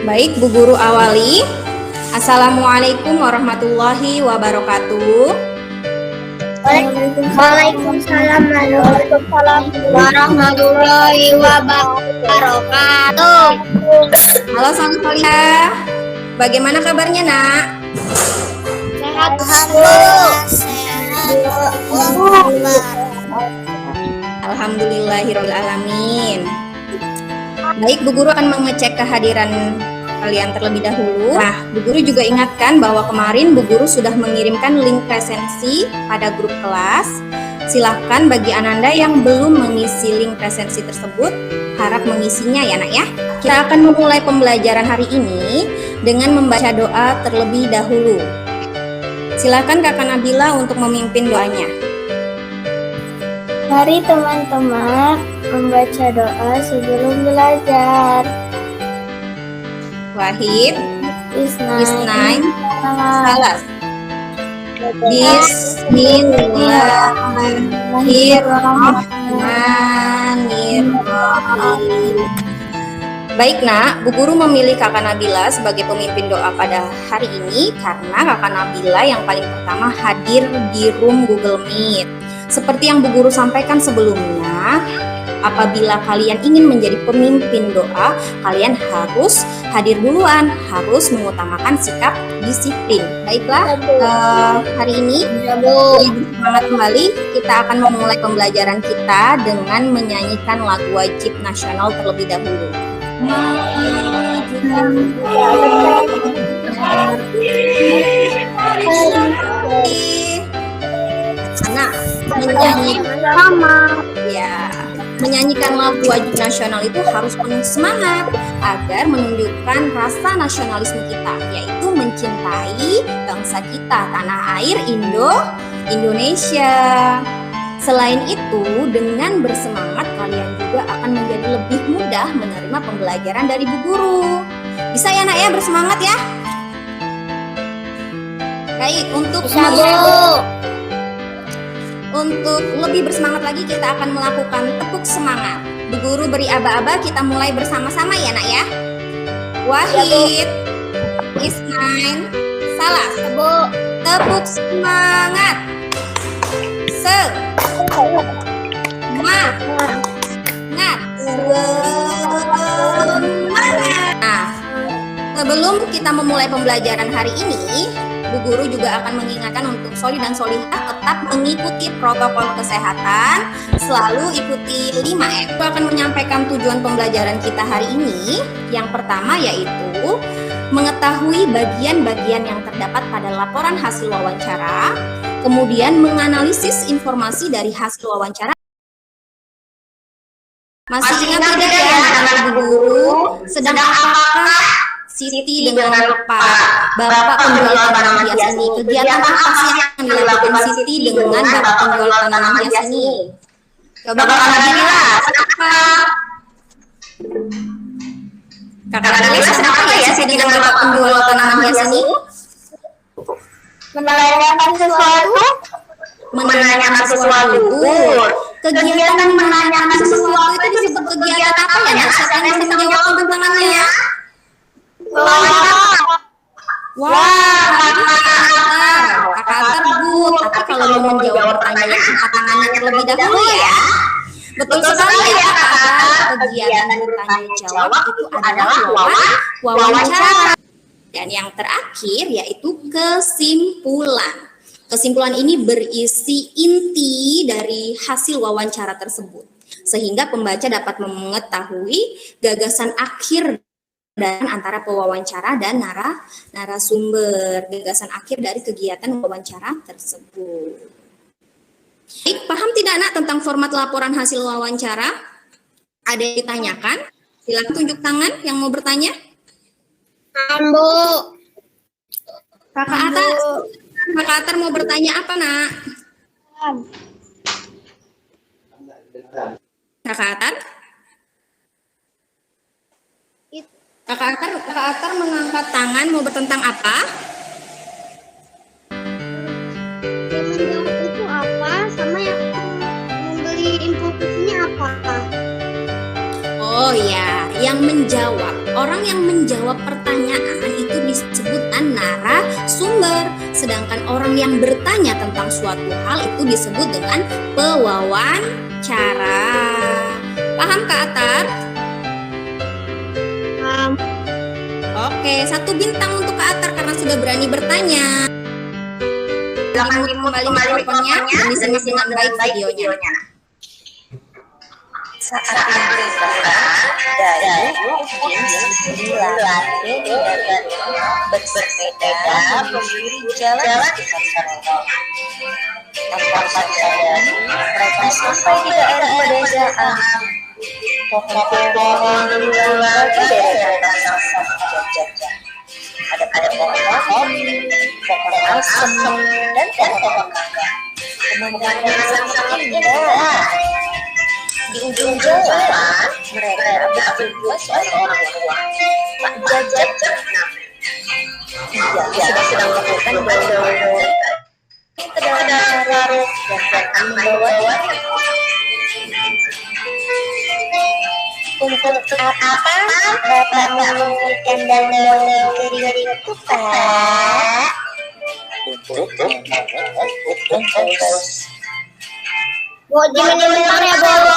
Baik, Bu Guru awali. Assalamualaikum warahmatullahi wabarakatuh. Waalaikumsalam warahmatullahi wabarakatuh. Halo Sang Solihah, bagaimana kabarnya nak? Sehat Alhamdulillahirabbil alamin. Baik, Bu Guru akan mengecek kehadiran kalian terlebih dahulu. Nah, Bu Guru juga ingatkan bahwa kemarin Bu Guru sudah mengirimkan link presensi pada grup kelas. Silahkan bagi Ananda yang belum mengisi link presensi tersebut, harap mengisinya ya nak ya. Kita akan memulai pembelajaran hari ini dengan membaca doa terlebih dahulu. Silakan Kakak Nabila untuk memimpin doanya. Mari teman-teman membaca doa sebelum belajar. Wahid, Isnain, Salas. Bismillahirrahmanirrahim. Baik nak, Bu Guru memilih Kakak Nabila sebagai pemimpin doa pada hari ini karena Kakak Nabila yang paling pertama hadir di room Google Meet. Seperti yang Bu Guru sampaikan sebelumnya, apabila kalian ingin menjadi pemimpin doa, kalian harus hadir duluan, harus mengutamakan sikap disiplin. Baiklah, hari ini semangat kembali, kita akan memulai pembelajaran kita dengan menyanyikan lagu wajib nasional terlebih dahulu. Anak menyanyikan lagu wajib nasional itu harus penuh semangat agar menunjukkan rasa nasionalisme kita, yaitu mencintai bangsa kita, tanah air Indonesia. Selain itu, dengan bersemangat kalian juga akan menjadi lebih mudah menerima pembelajaran dari Bu Guru. Bisa ya nak ya, bersemangat ya. Baik, untuk lebih bersemangat lagi kita akan melakukan tepuk semangat. Bu Guru beri aba-aba, kita mulai bersama-sama ya nak ya. Wahid, Isnain, Salas. Tepuk semangat. Semangat. Nah, sebelum kita memulai pembelajaran hari ini, Bu Guru juga akan mengingatkan untuk Soli dan Solihah tetap mengikuti protokol kesehatan, selalu ikuti 5M. Aku akan menyampaikan tujuan pembelajaran kita hari ini. Yang pertama yaitu mengetahui bagian-bagian yang terdapat pada laporan hasil wawancara, kemudian menganalisis informasi dari hasil wawancara. Masih ingat tidak ya anak-anak Bu Guru, sedang apakah Siti dengan Bapak penjual tanaman hias ini? Kegiatan apa sih yang dilakukan Siti dengan Bapak penjual tanaman hias ini? Coba Kakak Nabila, apa? Kakak Nabila sedang apa ya Siti dengan Bapak penjual tanaman hias ini? Menanyakan sesuatu. Menanyakan sesuatu. Kegiatan menanyakan sesuatu itu disebut kegiatan apa ya? Siapa yang bisa menjawab untuk tangannya? Kakak Atar good. Tapi kalau mau menjawab pertanyaan, angkat tangannya terlebih dahulu ya. Betul sekali ya Kakak Atar. Kegiatan bertanya jawab itu adalah wawancara. Dan yang terakhir yaitu kesimpulan. Kesimpulan ini berisi inti dari hasil wawancara tersebut, sehingga pembaca dapat mengetahui gagasan akhir dan antara pewawancara dan narasumber, gagasan akhir dari kegiatan wawancara tersebut. Baik, paham tidak nak tentang format laporan hasil wawancara? Ada yang ditanyakan? Silakan tunjuk tangan yang mau bertanya. Bu. Kakak Atar mau bertanya apa nak? Kakak Atar? Kakak Atar mengangkat tangan mau bertentang apa? Yang menjawab itu apa, sama yang membeli informasinya apa? Oh ya, yang menjawab, orang yang menjawab pertanyaan sedangkan orang yang bertanya tentang suatu hal itu disebut dengan pewawancara. Paham Kak Atar? Oke, 1 bintang untuk Kak Atar karena sudah berani bertanya. Silakan kembali mikrofonnya dan disimak dengan baik videonya. Saat liburan, Dayu dilatih dengan bersepeda menyusuri jalan di sekitar rumah. Tanpa sadari, mereka sampai di daerah pedesaan. Pohon-pohon berbagi dari rasa jajah. Ada pohon asem, dan pohon mangga. Pemandangan sangat indah. Di ujung jalan, mereka berdua seorang orang tua, Pak Jajak. Ia sedang melakukan bawa-bawa ke dalam karung dan akan membawanya. Untuk apa Bapak mengumpulkan daun-daun kering itu, Pak? Untuk kompos. Mau diminum ya, Bu?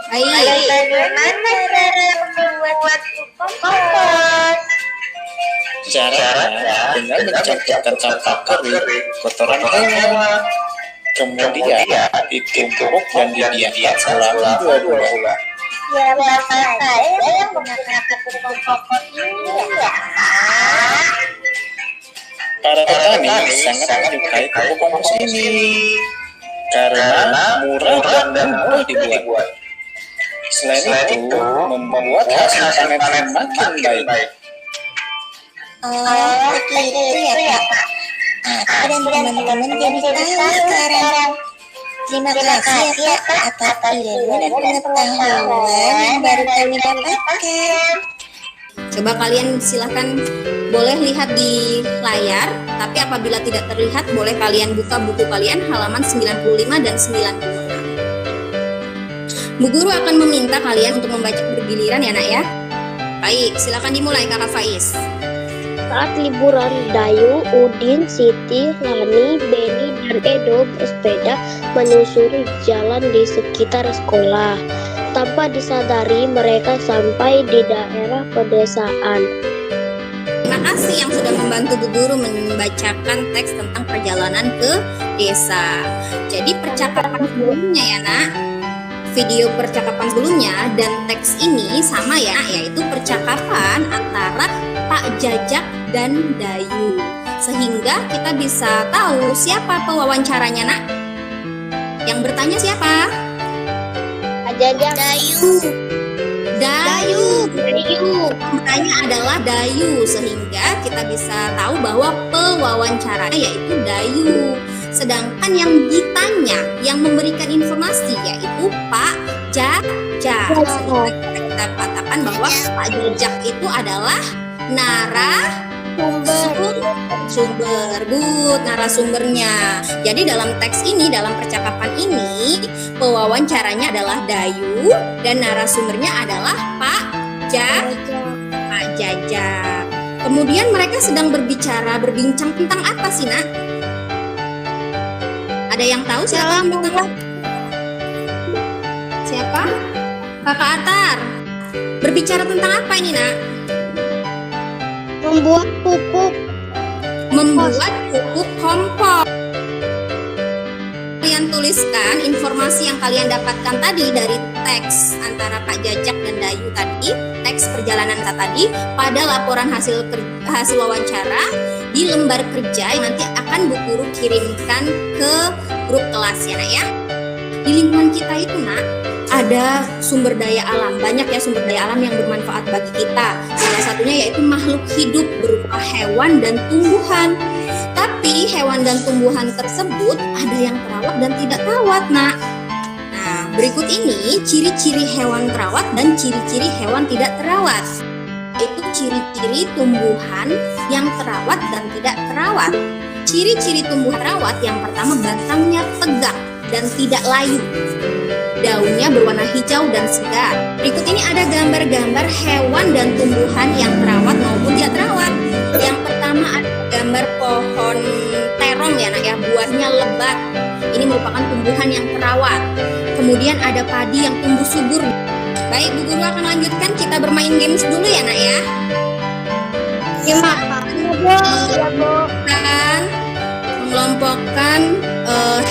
Baik. Bagaimana cara membuat kompos? Caranya dengan mencampurkan sampah kering, kotoran hewan, kemudian ditumpuk dan didiamkan selama 2 bulan. Ya, Bapak saya yang menggunakan kompos ini ya, Pak. Para petani sangat menyukai pupuk kompos ini karena murah dan mudah dibuat. Selain itu, membuat hasil panen makin baik. Oh, gitu ya, Pak. Aku dan teman-teman jadi tahu sekarang. Terima kasih ya, Pak, atas ilmu dan pengetahuan yang baru kami dapatkan. Coba kalian silahkan boleh lihat di layar, tapi apabila tidak terlihat boleh kalian buka buku kalian halaman 95 dan 96. Bu Guru akan meminta kalian untuk membaca bergiliran ya nak ya. Baik, silakan dimulai Kakak Faiz. Saat liburan, Dayu, Udin, Siti, Lani, Beni, dan Edo bersepeda menyusuri jalan di sekitar sekolah. Tanpa disadari, mereka sampai di daerah pedesaan. Terima kasih yang sudah membantu Bu Guru membacakan teks tentang perjalanan ke desa. Jadi percakapan sebelumnya ya nak, video percakapan sebelumnya dan teks ini sama ya, yaitu percakapan antara Pak Jajak dan Dayu. Sehingga kita bisa tahu siapa pewawancaranya nak. Yang bertanya siapa? Pak Jajak. Dayu. Yang bertanya adalah Dayu, sehingga kita bisa tahu bahwa pewawancaranya yaitu Dayu. Sedangkan yang ditanya, yang memberikan informasi yaitu Pak Jajak. Sehingga kita katakan bahwa Pak Jajak itu adalah narasumbernya. Jadi dalam teks ini, dalam percakapan ini, pewawancaranya adalah Dayu dan narasumbernya adalah Pak Jajak. Kemudian mereka sedang berbincang tentang apa sih nak? Ada yang tahu siapa? Siapa? Kakak Atar. Berbicara tentang apa ini nak? Membuat pupuk kompos. Kalian tuliskan informasi yang kalian dapatkan tadi dari teks antara Pak Jajak dan Dayu tadi, teks perjalanan kita tadi, pada laporan hasil wawancara di lembar kerja yang nanti akan Bu Guru kirimkan ke grup kelas ya nak ya. Di lingkungan kita itu nak, ada sumber daya alam, banyak ya sumber daya alam yang bermanfaat bagi kita. Salah satunya yaitu makhluk hidup berupa hewan dan tumbuhan. Tapi hewan dan tumbuhan tersebut ada yang terawat dan tidak terawat nak. Nah, berikut ini ciri-ciri hewan terawat dan ciri-ciri hewan tidak terawat. Itu ciri-ciri tumbuhan yang terawat dan tidak terawat. Ciri-ciri tumbuhan terawat yang pertama, batangnya tegak dan tidak layu. Daunnya berwarna hijau dan segar. Berikut ini ada gambar-gambar hewan dan tumbuhan yang terawat maupun tidak terawat. Yang pertama ada gambar pohon terong terong ya nak ya, buahnya lebat. Ini merupakan tumbuhan yang terawat. Kemudian ada padi yang tumbuh subur. Baik, Bu Guru akan lanjutkan, kita bermain games dulu ya nak ya. Kan mengelompokkan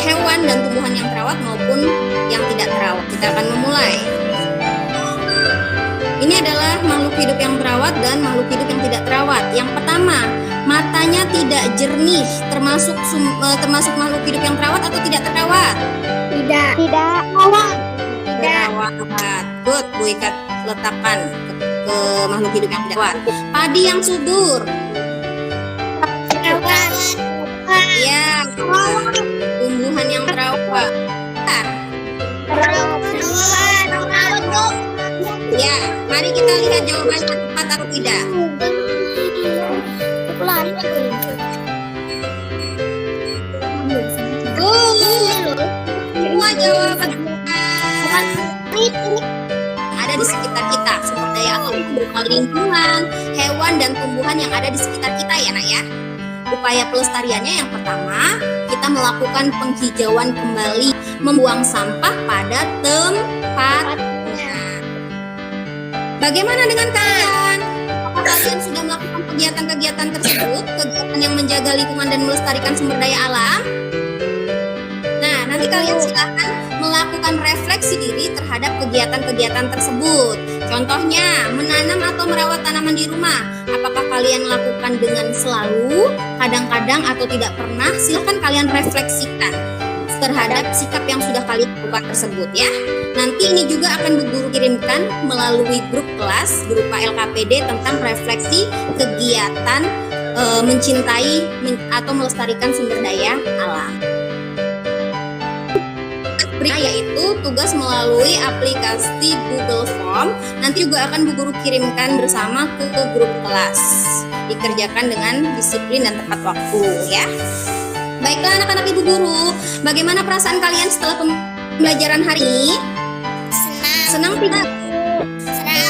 hewan dan tumbuhan yang terawat maupun yang tidak terawat. Kita akan memulai. Ini adalah makhluk hidup yang terawat dan makhluk hidup yang tidak terawat. Yang pertama, matanya tidak jernih, termasuk makhluk hidup yang terawat atau tidak terawat? Tidak. Terawat. Good, Bu Ika letakkan ke makhluk hidup yang tidak terawat. Padi yang subur. Ya, tumbuhan yang terawat. Ya, mari kita lihat jawabannya tepat atau tidak. Semua jawaban ada di sekitar kita, sumber daya alam, lingkungan, hewan dan tumbuhan yang ada di sekitar kita ya nak ya. Upaya pelestariannya yang pertama, kita melakukan penghijauan kembali, membuang sampah pada tempatnya. Bagaimana dengan kalian? Apakah kalian sudah melakukan kegiatan-kegiatan tersebut, kegiatan yang menjaga lingkungan dan melestarikan sumber daya alam? Nah, nanti kalian silakan melakukan refleksi diri terhadap kegiatan-kegiatan tersebut. Contohnya, menanam atau merawat tanaman di rumah. Apakah kalian lakukan dengan selalu, kadang-kadang, atau tidak pernah? Silakan kalian refleksikan terhadap sikap yang sudah kalian lakukan tersebut ya. Nanti ini juga akan Bu Guru kirimkan melalui grup kelas berupa LKPD tentang refleksi kegiatan mencintai atau melestarikan sumber daya alam. Yaitu tugas melalui aplikasi Google Form. Nanti juga akan Bu Guru kirimkan bersama ke grup kelas. Dikerjakan dengan disiplin dan tepat waktu ya. Baiklah anak-anak Ibu Guru, bagaimana perasaan kalian setelah pembelajaran hari ini? Senang tidak?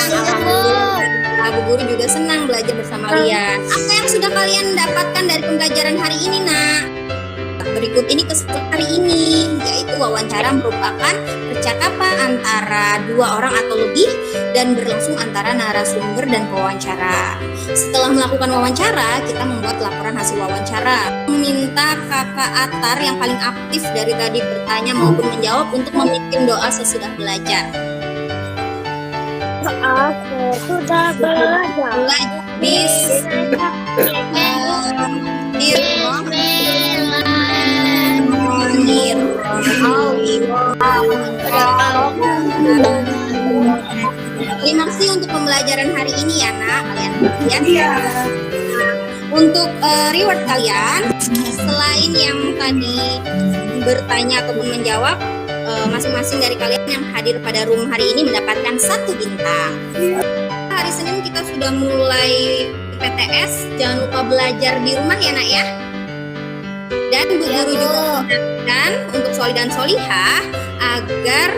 Alhamdulillah, Bu Guru juga senang belajar bersama kalian. Apa yang sudah kalian dapatkan dari pembelajaran hari ini nak? Berikut ini keseruan hari ini, yaitu wawancara merupakan percakapan antara dua orang atau lebih dan berlangsung antara narasumber dan pewawancara. Setelah melakukan wawancara, kita membuat laporan hasil wawancara. Meminta Kakak Atar yang paling aktif dari tadi bertanya maupun menjawab untuk memimpin doa sesudah belajar. Sudah belajar. Terima kasih untuk pembelajaran hari ini ya nak, kalian ya. Untuk reward kalian, selain yang tadi bertanya ataupun menjawab, masing-masing dari kalian yang hadir pada room hari ini mendapatkan 1 bintang. Hari Senin kita sudah mulai PTS, jangan lupa belajar di rumah ya nak ya. Dan Bu Guru juga mengingatkan untuk Soli dan Solihah agar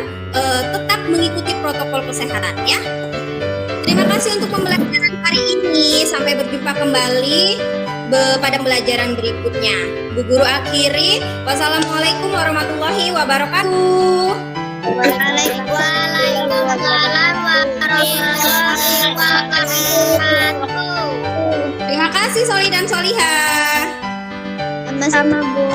tetap mengikuti protokol kesehatan ya. Terima kasih untuk pembelajaran hari ini. Sampai berjumpa kembali pada pembelajaran berikutnya. Bu Guru akhiri. Wassalamualaikum warahmatullahi wabarakatuh. Waalaikumsalam warahmatullahi wabarakatuh. Terima kasih Soli dan Solihah. Sama-sama Bu.